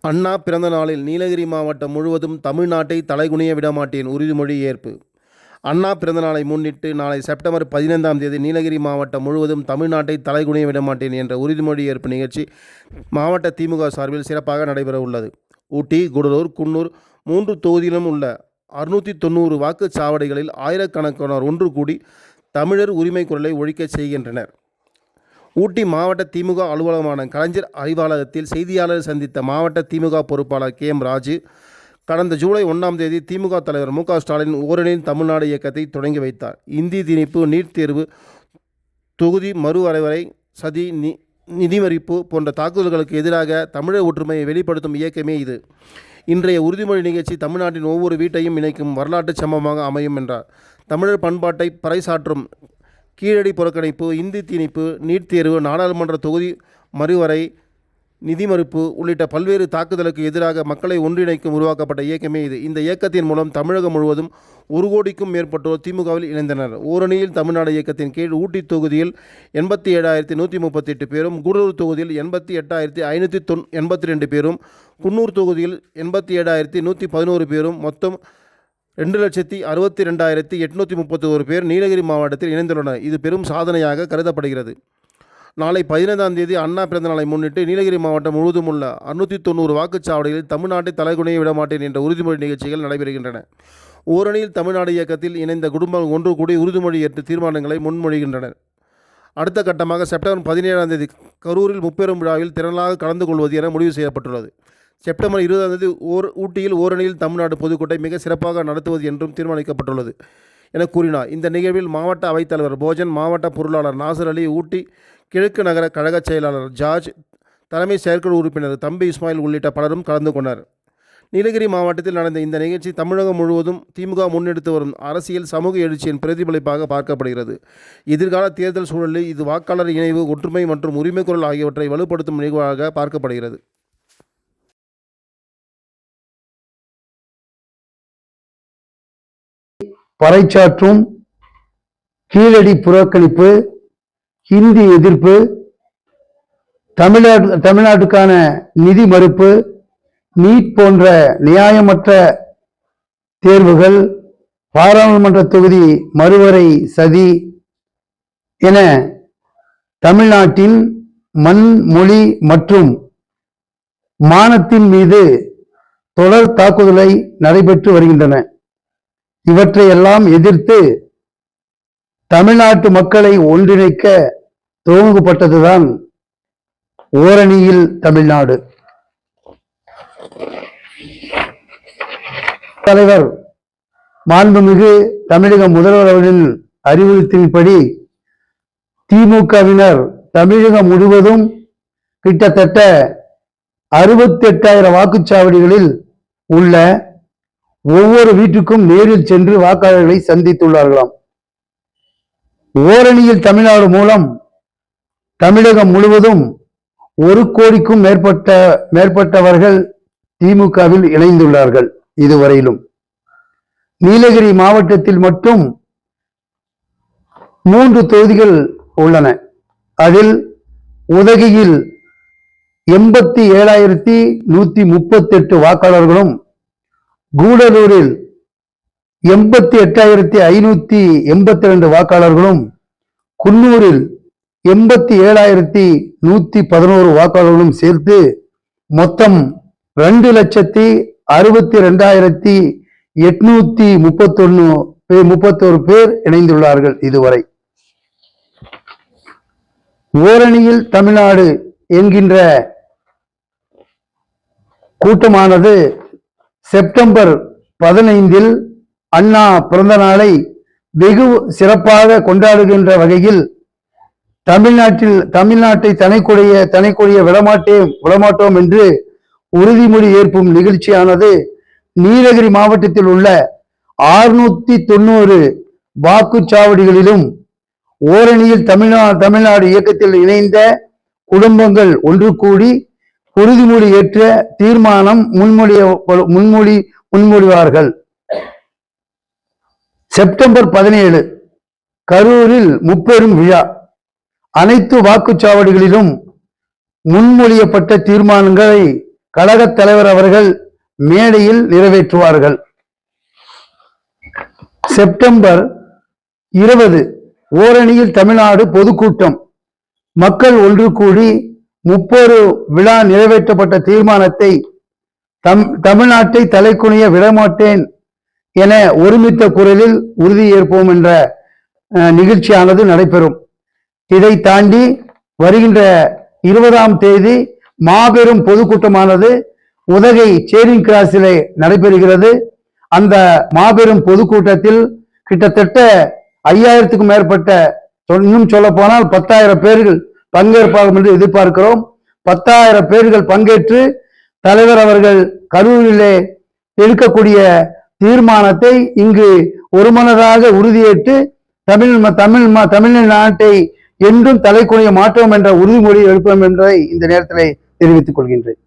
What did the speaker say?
அண்ணா பிறந்த நாளில் நீலகிரி மாவட்டம் முழுவதும் தமிழ்நாட்டை தலைகுனிய விடமாட்டேன் உறுதிமொழி ஏற்பு. அண்ணா பிறந்தநாளை முன்னிட்டு நாளை செப்டம்பர் 15ஆம் தேதி நீலகிரி மாவட்டம் முழுவதும் தமிழ்நாட்டை தலைகுனிய விடமாட்டேன் என்ற உறுதிமொழி ஏற்பு நிகழ்ச்சி மாவட்ட திமுக சார்பில் சிறப்பாக நடைபெற உள்ளது. ஊட்டி, கூடலூர், குன்னூர் 3 தொகுதியிலும் உள்ள 690 வாக்குச்சாவடிகளில் ஆயிரக்கணக்கானோர் ஒன்று கூடி தமிழர் உரிமை குரலை ஒழிக்கச் செய்கின்றனர். ஊட்டி மாவட்ட திமுக அலுவலகமான கலைஞர் அறிவாலயத்தில் செய்தியாளர் சந்தித்த மாவட்ட திமுக பொறுப்பாளர் KM ராஜு, கடந்த ஜூலை 1ஆம் தேதி திமுக தலைவர் மு.க. ஸ்டாலின் ஓரணியின் தமிழ்நாடு இயக்கத்தை தொடங்கி வைத்தார். இந்தி திணிப்பு, நீட் தேர்வு, தொகுதி மறுவரைவரை, சதி, நிதி மறிப்பு போன்ற தாக்குதல்களுக்கு எதிராக தமிழர் ஒற்றுமையை வெளிப்படுத்தும் இயக்கமே இது. இன்றைய உறுதிமொழி நிகழ்ச்சி தமிழ்நாட்டின் ஒவ்வொரு வீட்டையும் இணைக்கும் வரலாற்று சம்பவமாக அமையும் என்றார். தமிழர் பண்பாட்டை பறைசாற்றும் கீழடி புறக்கணிப்பு, இந்தி திணிப்பு, நீட் தேர்வு, நாடாளுமன்ற தொகுதி மறுவரை, நிதி மறுப்பு உள்ளிட்ட பல்வேறு தாக்குதலுக்கு எதிராக மக்களை ஒன்றிணைக்கும் உருவாக்கப்பட்ட இயக்கமே இது. இந்த இயக்கத்தின் மூலம் தமிழகம் முழுவதும் 1 கோடிக்கும் மேற்பட்டோர் திமுகவில் இணைந்தனர். ஓரணியில் தமிழ்நாடு இயக்கத்தின் கீழ் ஊட்டி தொகுதியில் 87,138 பேரும், கூடலூர் தொகுதியில் 88,582 பேரும், குன்னூர் தொகுதியில் 87,111 பேரும், மொத்தம் 2,62,831 பேர் நீலகிரி மாவட்டத்தில் இணைந்துள்ளனர். இது பெரும் சாதனையாக கருதப்படுகிறது. நாளை 15ஆம் தேதி அண்ணா பிறந்தநாளை முன்னிட்டு நீலகிரி மாவட்டம் முழுவதும் உள்ள 690 வாக்குச்சாவடிகளில் தமிழ்நாட்டை தலைகுனிய விடமாட்டேன் என்ற உறுதிமொழி நிகழ்ச்சிகள் நடைபெறுகின்றன. ஓரணியில் தமிழ்நாடு இயக்கத்தில் இணைந்த குடும்பங்கள் ஒன்று கூடி உறுதிமொழி ஏற்று தீர்மானங்களை முன்மொழிகின்றனர். அடுத்த கட்டமாக செப்டம்பர் 17ஆம் தேதி கரூரில் முப்பெரும் விழாவில் திரளாக கலந்து கொள்வது என முடிவு செய்யப்பட்டுள்ளது. செப்டம்பர் 20ஆம் தேதி ஊட்டியில் ஓரணியில் தமிழ்நாடு பொதுக்கூட்டத்தை மிக சிறப்பாக நடத்துவது என்றும் தீர்மானிக்கப்பட்டுள்ளது என கூறினார். இந்த நிகழ்வில் மாவட்ட அவைத்தலைவர் போஜன், மாவட்ட பொருளாளர் நாசர் அலி, ஊட்டி கிழக்கு நகர கழக செயலாளர் ஜார்ஜ், தலைமை செயற்குழு உறுப்பினர் தம்பி இஸ்மாயில் உள்ளிட்ட பலரும் கலந்து கொண்டனர். நீலகிரி மாவட்டத்தில் நடந்த இந்த நிகழ்ச்சி தமிழகம் முழுவதும் திமுக முன்னெடுத்து வரும் அரசியல் சமூக எழுச்சியின் பிரதிபலிப்பாக பார்க்கப்படுகிறது. எதிர்கால தேர்தல் சூழலில் இது வாக்காளர் இணைவு, ஒற்றுமை மற்றும் உரிமை குரல் ஆகியவற்றை வலுப்படுத்தும் நிகழ்வாக பார்க்கப்படுகிறது. பறைசாற்றும் கீழடி புறக்கணிப்பு, ஹிந்தி எதிர்ப்பு, தமிழ்நாட்டுக்கான நிதி மறுப்பு, நீட் போன்ற நியாயமற்ற தேர்வுகள், பாராளுமன்ற தொகுதி மறுவரை சதி என தமிழ்நாட்டின் மண், மொழி மற்றும் மானத்தின் மீது தொடர் தாக்குதலை நடைபெற்று வருகின்றன. இவற்றையெல்லாம் எதிர்த்து தமிழ்நாட்டு மக்களை ஒன்றிணைக்க துவங்கப்பட்டதுதான் ஓரணியில் தமிழ்நாடு. தலைவர் மாண்புமிகு தமிழக முதல்வர் அவர்களின் அறிவுறுத்தின்படி திமுகவினர் தமிழகம் முழுவதும் கிட்டத்தட்ட 68,000 வாக்குச்சாவடிகளில் உள்ள ஒவ்வொரு வீட்டுக்கும் நேரில் சென்று வாக்காளர்களை சந்தித்துள்ளார்களாம். ஓரணியில் தமிழ்நாடு மூலம் தமிழகம் முழுவதும் 1 கோடிக்கும் மேற்பட்டவர்கள் திமுகவில் இணைந்துள்ளார்கள். இதுவரையிலும் நீலகிரி மாவட்டத்தில் மட்டும் 3 தொகுதிகள் உள்ளன. அதில் உதகையில் 87,138 வாக்காளர்களும், கூடலூரில் 88,582 வாக்காளர்களும், குன்னூரில் 87,111 வாக்காளர்களும் சேர்த்து மொத்தம் 2,62,831 பேர் இணைந்துள்ளார்கள். இதுவரை ஓரணியில் தமிழ்நாடு என்கின்ற கூட்டமானது செப்டம்பர் 15இல் அண்ணா பிறந்த நாளை வெகு சிறப்பாக கொண்டாடுகின்ற வகையில் தமிழ்நாட்டை தனக்குடைய விடமாட்டோம் என்று உறுதிமொழி ஏற்பும் நிகழ்ச்சியானது நீலகிரி மாவட்டத்தில் உள்ள 690 வாக்குச்சாவடிகளிலும் ஓரணியில் தமிழ்நாடு இயக்கத்தில் இணைந்த குடும்பங்கள் ஒன்று கூடி உறுதிமொழி ஏற்ற தீர்மானம் முன்மொழிவார்கள். செப்டம்பர் 17 கரூரில் முப்பெரும் விழா. அனைத்து வாக்குச்சாவடிகளிலும் முன்மொழியப்பட்ட தீர்மானங்களை கழகத் தலைவர் அவர்கள் மேடையில் நிறைவேற்றுவார்கள். செப்டம்பர் 20 ஓரணியில் தமிழ்நாடு பொதுக்கூட்டம். மக்கள் ஒன்று கூடி 30 விழா நிறைவேற்றப்பட்ட தீர்மானத்தை தமிழ்நாட்டை தலைக்குனிய விடமாட்டேன் என ஒருமித்த குரலில் உறுதியேற்போம் என்ற நிகழ்ச்சியானது நடைபெறும். இதை தாண்டி வருகின்ற 20ஆம் தேதி மாபெரும் பொதுக்கூட்டமானது உதகை சேரிங் கிராஸிலே நடைபெறுகிறது. அந்த மாபெரும் பொதுக்கூட்டத்தில் கிட்டத்தட்ட 5000க்கும் மேற்பட்ட, இன்னும் சொல்ல போனால் 10,000 பேர்கள் பங்கேற்பார்கள் என்று எதிர்பார்க்கிறோம். 10,000 பேர்கள் பங்கேற்று தலைவர் அவர்கள் கரூரிலே எடுக்கக்கூடிய தீர்மானத்தை இங்கு ஒருமனதாக உறுதியேற்று தமிழ்நாட்டை என்றும் தலைக்குனிய மாற்றோம் என்ற உறுதிமொழி எடுப்போம் என்பதை இந்த நேரத்தில் தெரிவித்துக் கொள்கின்றேன்.